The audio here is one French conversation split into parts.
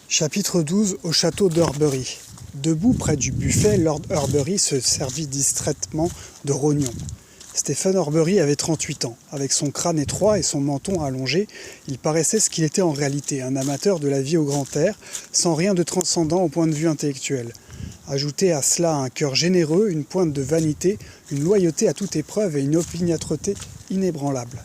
Chapitre 12 au château d'Horbury. Debout près du buffet, Lord Horbury se servit distraitement de rognons. Stephen Horbury avait 38 ans. Avec son crâne étroit et son menton allongé, il paraissait ce qu'il était en réalité, un amateur de la vie au grand air, sans rien de transcendant au point de vue intellectuel. Ajoutez à cela un cœur généreux, une pointe de vanité, une loyauté à toute épreuve et une opiniâtreté inébranlable.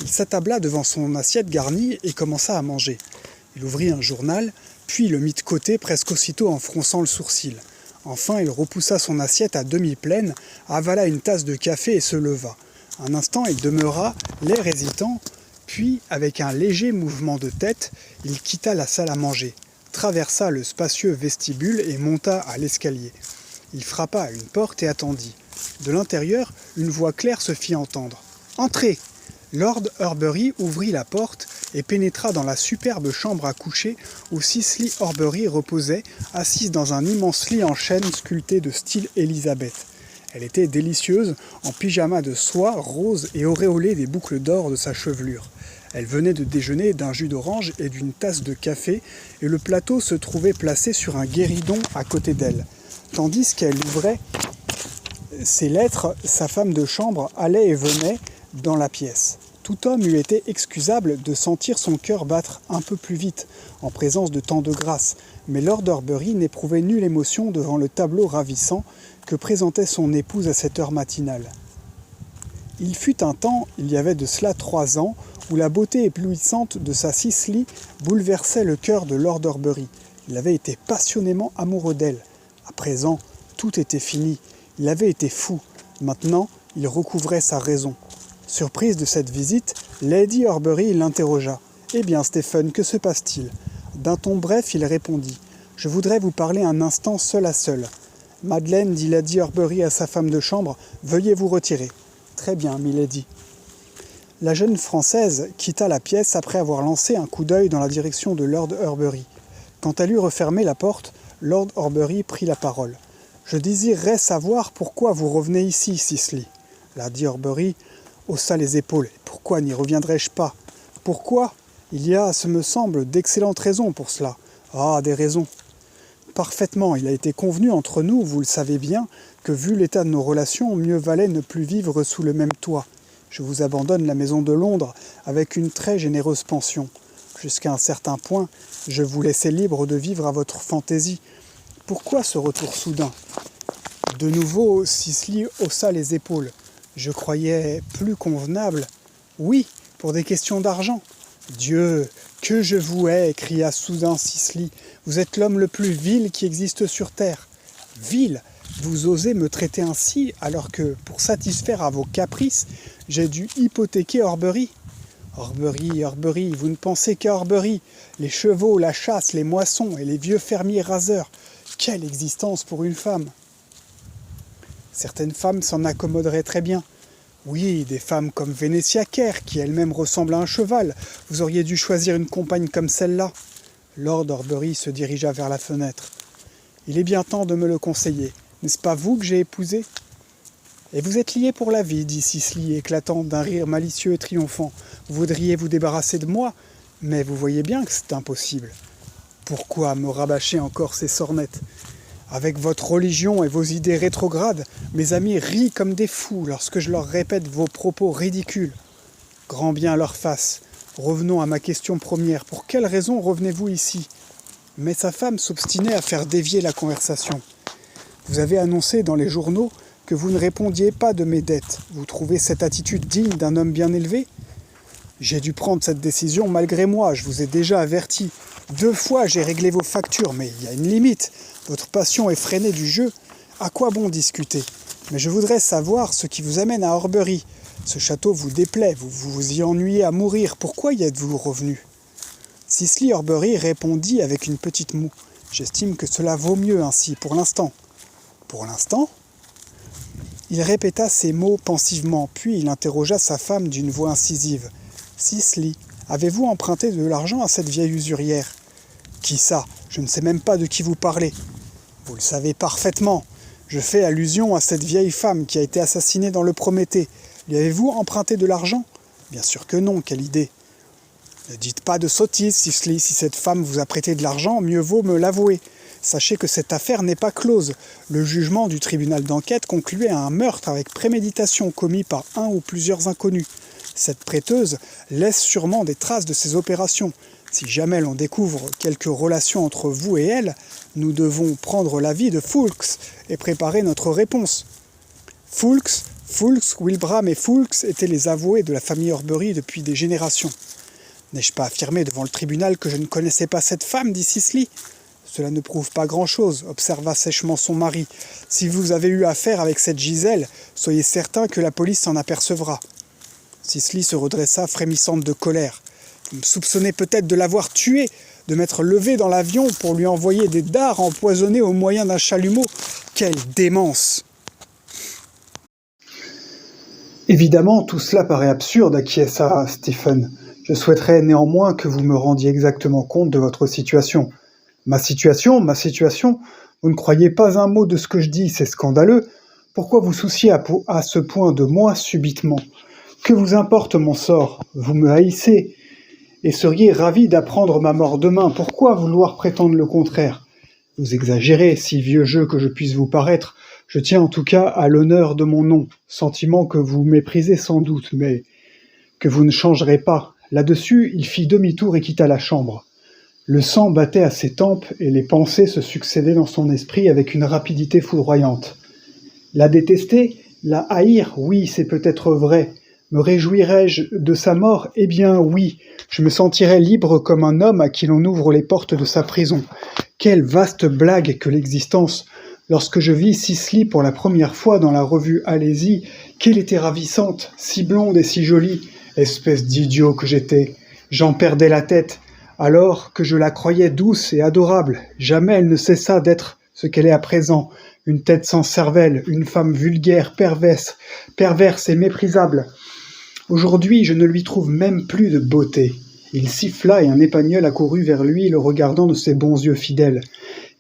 Il s'attabla devant son assiette garnie et commença à manger. Il ouvrit un journal, puis le mit de côté presque aussitôt en fronçant le sourcil. Enfin, il repoussa son assiette à demi pleine, avala une tasse de café et se leva. Un instant, il demeura, l'air hésitant, puis, avec un léger mouvement de tête, il quitta la salle à manger, traversa le spacieux vestibule et monta à l'escalier. Il frappa à une porte et attendit. De l'intérieur, une voix claire se fit entendre. « Entrez !» Lord Horbury ouvrit la porte et pénétra dans la superbe chambre à coucher où Cicely Horbury reposait, assise dans un immense lit en chêne sculpté de style Élisabeth. Elle était délicieuse, en pyjama de soie rose et auréolée des boucles d'or de sa chevelure. Elle venait de déjeuner d'un jus d'orange et d'une tasse de café, et le plateau se trouvait placé sur un guéridon à côté d'elle. Tandis qu'elle ouvrait ses lettres, sa femme de chambre allait et venait dans la pièce. Tout homme eût été excusable de sentir son cœur battre un peu plus vite, en présence de tant de grâce, mais Lord Horbury n'éprouvait nulle émotion devant le tableau ravissant que présentait son épouse à cette heure matinale. Il fut un temps, il y avait de cela 3 ans, où la beauté éblouissante de sa Cicely bouleversait le cœur de Lord Horbury. Il avait été passionnément amoureux d'elle. À présent, tout était fini. Il avait été fou. Maintenant, il recouvrait sa raison. Surprise de cette visite, Lady Horbury l'interrogea. « Eh bien, Stephen, que se passe-t-il » D'un ton bref, il répondit. « Je voudrais vous parler un instant seul à seul. »« Madeleine, dit Lady Horbury à sa femme de chambre, veuillez vous retirer. »« Très bien, milady. » La jeune Française quitta la pièce après avoir lancé un coup d'œil dans la direction de Lord Horbury. Quand elle eut refermé la porte, Lord Horbury prit la parole. « Je désirerais savoir pourquoi vous revenez ici, Cicely. » Lady Horbury haussa les épaules. « Pourquoi n'y reviendrais-je pas ? Pourquoi ? Il y a, ce me semble, d'excellentes raisons pour cela. »« Ah, des raisons. Parfaitement, il a été convenu entre nous, vous le savez bien, que vu l'état de nos relations, mieux valait ne plus vivre sous le même toit. Je vous abandonne la maison de Londres avec une très généreuse pension. Jusqu'à un certain point, je vous laissais libre de vivre à votre fantaisie. Pourquoi ce retour soudain ?» De nouveau, Cicely haussa les épaules. « Je croyais plus convenable. »« Oui, pour des questions d'argent. »« Dieu, que je vous hais !» cria soudain Cicely. « Vous êtes l'homme le plus vil qui existe sur terre. »« Vil ! Vous osez me traiter ainsi alors que, pour satisfaire à vos caprices, j'ai dû hypothéquer Horbury. »« Horbury, Horbury, vous ne pensez qu'à Horbury. Les chevaux, la chasse, les moissons et les vieux fermiers raseurs. Quelle existence pour une femme !» Certaines femmes s'en accommoderaient très bien. Oui, des femmes comme Venetia Kerr, qui elle-même ressemble à un cheval. Vous auriez dû choisir une compagne comme celle-là. Lord Horbury se dirigea vers la fenêtre. « Il est bien temps de me le conseiller. N'est-ce pas vous que j'ai épousé ?»« Et vous êtes liés pour la vie, dit Cicely, éclatant d'un rire malicieux et triomphant. Vous voudriez vous débarrasser de moi, mais vous voyez bien que c'est impossible. Pourquoi me rabâcher encore ces sornettes ? Avec votre religion et vos idées rétrogrades, mes amis rient comme des fous lorsque je leur répète vos propos ridicules. Grand bien leur fasse. Revenons à ma question première. Pour quelle raison revenez-vous ici ? » Mais sa femme s'obstinait à faire dévier la conversation. « Vous avez annoncé dans les journaux que vous ne répondiez pas de mes dettes. Vous trouvez cette attitude digne d'un homme bien élevé ? J'ai dû prendre cette décision malgré moi, je vous ai déjà averti. 2 fois j'ai réglé vos factures, mais il y a une limite. Votre passion effrénée du jeu. À quoi bon discuter ? Mais je voudrais savoir ce qui vous amène à Horbury. Ce château vous déplaît, vous vous y ennuyez à mourir. Pourquoi y êtes-vous revenu ? » Cicely Horbury répondit avec une petite moue. « J'estime que cela vaut mieux ainsi, pour l'instant. »« Pour l'instant ?» Il répéta ces mots pensivement, puis il interrogea sa femme d'une voix incisive. « Cicely, avez-vous emprunté de l'argent à cette vieille usurière ?»« Qui ça ? Je ne sais même pas de qui vous parlez. »« Vous le savez parfaitement. Je fais allusion à cette vieille femme qui a été assassinée dans le Prométhée. Lui avez-vous emprunté de l'argent ? Bien sûr que non, quelle idée. Ne dites pas de sottises, Cicely. Si cette femme vous a prêté de l'argent, mieux vaut me l'avouer. Sachez que cette affaire n'est pas close. Le jugement du tribunal d'enquête concluait à un meurtre avec préméditation commis par un ou plusieurs inconnus. Cette prêteuse laisse sûrement des traces de ces opérations. Si jamais l'on découvre quelques relations entre vous et elle, nous devons prendre l'avis de Foulkes et préparer notre réponse. Foulkes, Wilbraham et Foulkes étaient les avoués de la famille Horbury depuis des générations. N'ai-je pas affirmé devant le tribunal que je ne connaissais pas cette femme, dit Cicely ? Cela ne prouve pas grand-chose, observa sèchement son mari. Si vous avez eu affaire avec cette Gisèle, soyez certain que la police s'en apercevra. Cicely se redressa, frémissante de colère. Vous me soupçonnez peut-être de l'avoir tuée, de m'être levé dans l'avion pour lui envoyer des dards empoisonnés au moyen d'un chalumeau. Quelle démence! Évidemment, tout cela paraît absurde, acquiesça Stephen. Je souhaiterais néanmoins que vous me rendiez exactement compte de votre situation. Ma situation? Vous ne croyez pas un mot de ce que je dis, c'est scandaleux. Pourquoi vous souciez à ce point de moi subitement? Que vous importe mon sort? Vous me haïssez et seriez ravi d'apprendre ma mort demain. Pourquoi vouloir prétendre le contraire? Vous exagérez, si vieux jeu que je puisse vous paraître. Je tiens en tout cas à l'honneur de mon nom, sentiment que vous méprisez sans doute, mais que vous ne changerez pas. Là-dessus, il fit demi-tour et quitta la chambre. Le sang battait à ses tempes et les pensées se succédaient dans son esprit avec une rapidité foudroyante. La détester? La haïr? Oui, c'est peut-être vrai. Me réjouirais-je de sa mort? Eh bien oui, je me sentirais libre comme un homme à qui l'on ouvre les portes de sa prison. Quelle vaste blague que l'existence! Lorsque je vis Cicely pour la première fois dans la revue Alésie, qu'elle était ravissante, si blonde et si jolie. Espèce d'idiot que j'étais. J'en perdais la tête. Alors que je la croyais douce et adorable, jamais elle ne cessa d'être ce qu'elle est à présent, une tête sans cervelle, une femme vulgaire, perverse et méprisable. Aujourd'hui, je ne lui trouve même plus de beauté. Il siffla et un épagneul accourut vers lui, le regardant de ses bons yeux fidèles.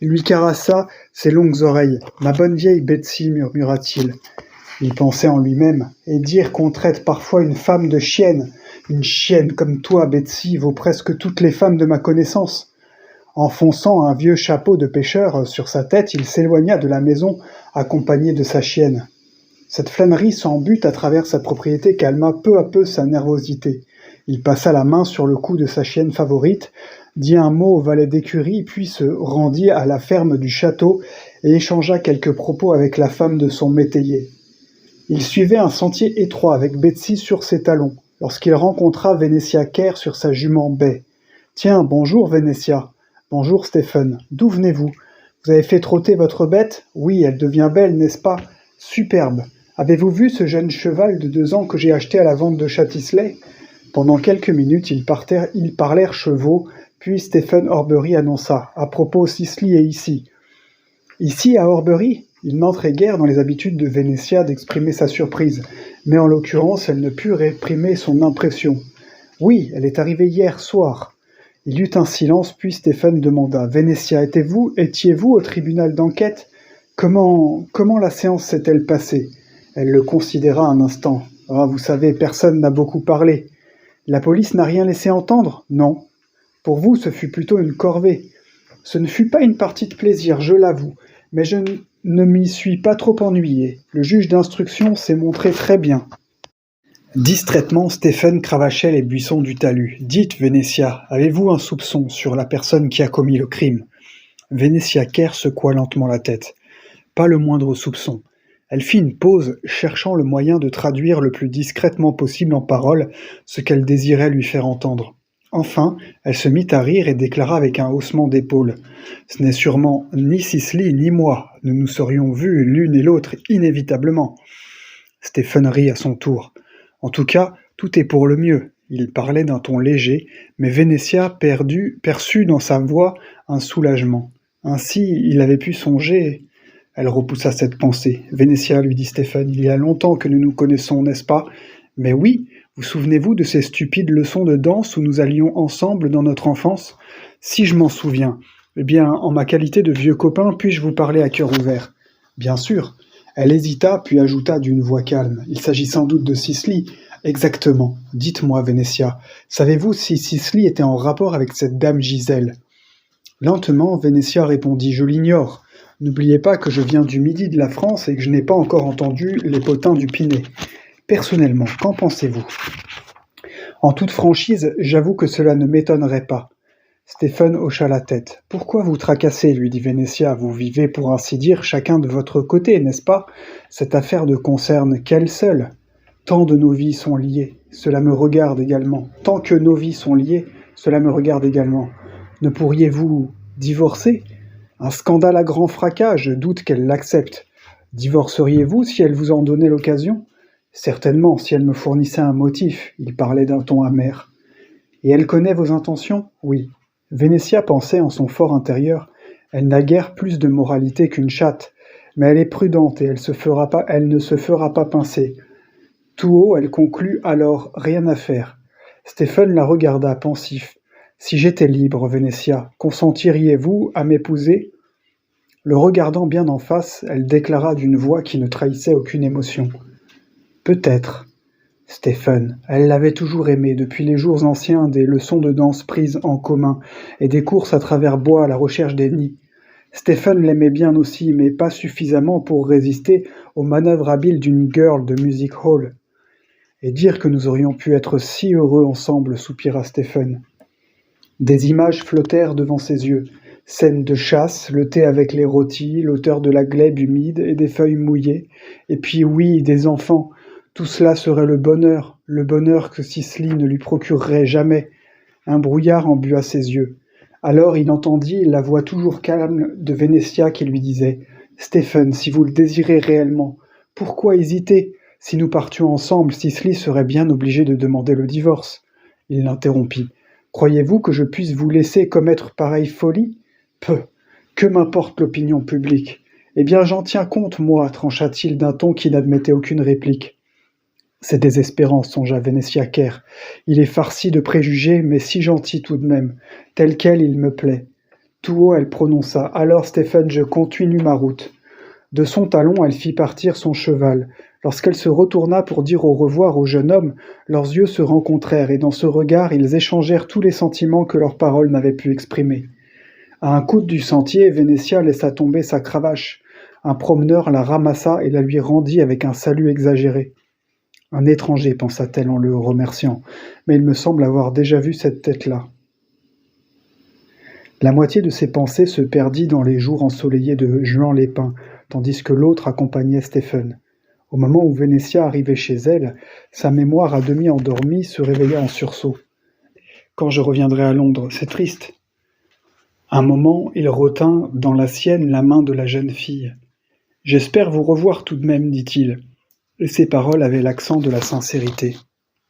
Il lui caressa ses longues oreilles. « Ma bonne vieille Betsy, murmura-t-il. » Il pensait en lui-même. « Et dire qu'on traite parfois une femme de chienne. Une chienne comme toi, Betsy, vaut presque toutes les femmes de ma connaissance. » Enfonçant un vieux chapeau de pêcheur sur sa tête, il s'éloigna de la maison, accompagné de sa chienne. Cette flânerie sans but à travers sa propriété calma peu à peu sa nervosité. Il passa la main sur le cou de sa chienne favorite, dit un mot au valet d'écurie, puis se rendit à la ferme du château et échangea quelques propos avec la femme de son métayer. Il suivait un sentier étroit avec Betsy sur ses talons, lorsqu'il rencontra Vénétia Kerr sur sa jument Bai. « Tiens, bonjour Vénétia. Bonjour Stephen. D'où venez-vous? Vous avez fait trotter votre bête? Oui, elle devient belle, n'est-ce pas? Superbe. Avez-vous vu ce jeune cheval de 2 ans que j'ai acheté à la vente de Chattisley ?» Pendant quelques minutes, ils parlèrent chevaux, puis Stephen Horbury annonça « À propos, Cicely est ici. » « Ici, à Horbury ?» Il n'entrait guère dans les habitudes de Vénétia d'exprimer sa surprise, mais en l'occurrence, elle ne put réprimer son impression. « Oui, elle est arrivée hier soir. » Il y eut un silence, puis Stephen demanda « Vénétia, étiez-vous au tribunal d'enquête? Comment la séance s'est-elle passée ?» Elle le considéra un instant. « Ah, vous savez, personne n'a beaucoup parlé. »« La police n'a rien laissé entendre? » ?»« Non. Pour vous, ce fut plutôt une corvée. Ce ne fut pas une partie de plaisir, je l'avoue, mais je ne m'y suis pas trop ennuyé. Le juge d'instruction s'est montré très bien. » Distraitement, Stephen cravachait les buissons du talus. « Dites, Vénétia, avez-vous un soupçon sur la personne qui a commis le crime ?» Vénétia Kerr secoua lentement la tête. « Pas le moindre soupçon. » Elle fit une pause, cherchant le moyen de traduire le plus discrètement possible en paroles ce qu'elle désirait lui faire entendre. Enfin, elle se mit à rire et déclara avec un haussement d'épaules. « Ce n'est sûrement ni Cicely ni moi. Nous nous serions vus l'une et l'autre inévitablement. » Stephen rit à son tour. « En tout cas, tout est pour le mieux. » Il parlait d'un ton léger, mais Vénétia perçut dans sa voix un soulagement. Ainsi, il avait pu songer... Elle repoussa cette pensée. « Vénétia, lui dit Stephen, il y a longtemps que nous nous connaissons, n'est-ce pas? Mais oui, vous souvenez-vous de ces stupides leçons de danse où nous allions ensemble dans notre enfance? Si je m'en souviens. Eh bien, en ma qualité de vieux copain, puis-je vous parler à cœur ouvert? Bien sûr. » Elle hésita, puis ajouta d'une voix calme. « Il s'agit sans doute de Cicely. Exactement. Dites-moi, Vénétia, savez-vous si Cicely était en rapport avec cette dame Gisèle? Lentement, Vénétia répondit: Je l'ignore. N'oubliez pas que je viens du midi de la France et que je n'ai pas encore entendu les potins du Pinet. Personnellement, qu'en pensez-vous? En toute franchise, j'avoue que cela ne m'étonnerait pas. Stephen hocha la tête. Pourquoi vous tracassez, lui dit Vénétia. Vous vivez pour ainsi dire chacun de votre côté, n'est-ce pas? Cette affaire ne concerne qu'elle seule. Tant de nos vies sont liées, cela me regarde également. Tant que nos vies sont liées, cela me regarde également. Ne pourriez-vous divorcer? Un scandale à grand fracas, je doute qu'elle l'accepte. Divorceriez-vous si elle vous en donnait l'occasion? Certainement, si elle me fournissait un motif. Il parlait d'un ton amer. Et elle connaît vos intentions? Oui. Vénétia pensait en son fort intérieur. Elle n'a guère plus de moralité qu'une chatte, mais elle est prudente et elle ne se fera pas pincer. Tout haut, elle conclut alors: rien à faire. Stephen la regarda pensif. Si j'étais libre, Vénétia, consentiriez-vous à m'épouser? Le regardant bien en face, elle déclara d'une voix qui ne trahissait aucune émotion. Peut-être. Stephen, elle l'avait toujours aimé depuis les jours anciens des leçons de danse prises en commun et des courses à travers bois à la recherche des nids. Stephen l'aimait bien aussi, mais pas suffisamment pour résister aux manœuvres habiles d'une girl de music hall. Et dire que nous aurions pu être si heureux ensemble, soupira Stephen. Des images flottèrent devant ses yeux. Scènes de chasse, le thé avec les rôtis, l'odeur de la glèbe humide et des feuilles mouillées. Et puis oui, des enfants. Tout cela serait le bonheur que Cicely ne lui procurerait jamais. Un brouillard embua ses yeux. Alors il entendit la voix toujours calme de Vénétia qui lui disait: Stephen, si vous le désirez réellement, pourquoi hésiter? Si nous partions ensemble, Cicely serait bien obligée de demander le divorce. Il l'interrompit. Croyez-vous que je puisse vous laisser commettre pareille folie? Peu. Que m'importe l'opinion publique? Eh bien, j'en tiens compte, moi, trancha-t-il d'un ton qui n'admettait aucune réplique. C'est désespérant, songea Vénétia Kerr. Il est farci de préjugés, mais si gentil tout de même. Tel quel, il me plaît. Tout haut, elle prononça: Alors, Stephen, je continue ma route. De son talon, elle fit partir son cheval. Lorsqu'elle se retourna pour dire au revoir au jeune homme, leurs yeux se rencontrèrent et dans ce regard, ils échangèrent tous les sentiments que leurs paroles n'avaient pu exprimer. À un coude du sentier, Vénétia laissa tomber sa cravache. Un promeneur la ramassa et la lui rendit avec un salut exagéré. Un étranger, pensa-t-elle en le remerciant, mais il me semble avoir déjà vu cette tête-là. La moitié de ses pensées se perdit dans les jours ensoleillés de Juan-les-Pins, tandis que l'autre accompagnait Stephen. Au moment où Vénétia arrivait chez elle, sa mémoire à demi endormie se réveilla en sursaut. Quand je reviendrai à Londres, c'est triste. Un moment, il retint dans la sienne la main de la jeune fille. J'espère vous revoir tout de même, dit-il, et ses paroles avaient l'accent de la sincérité.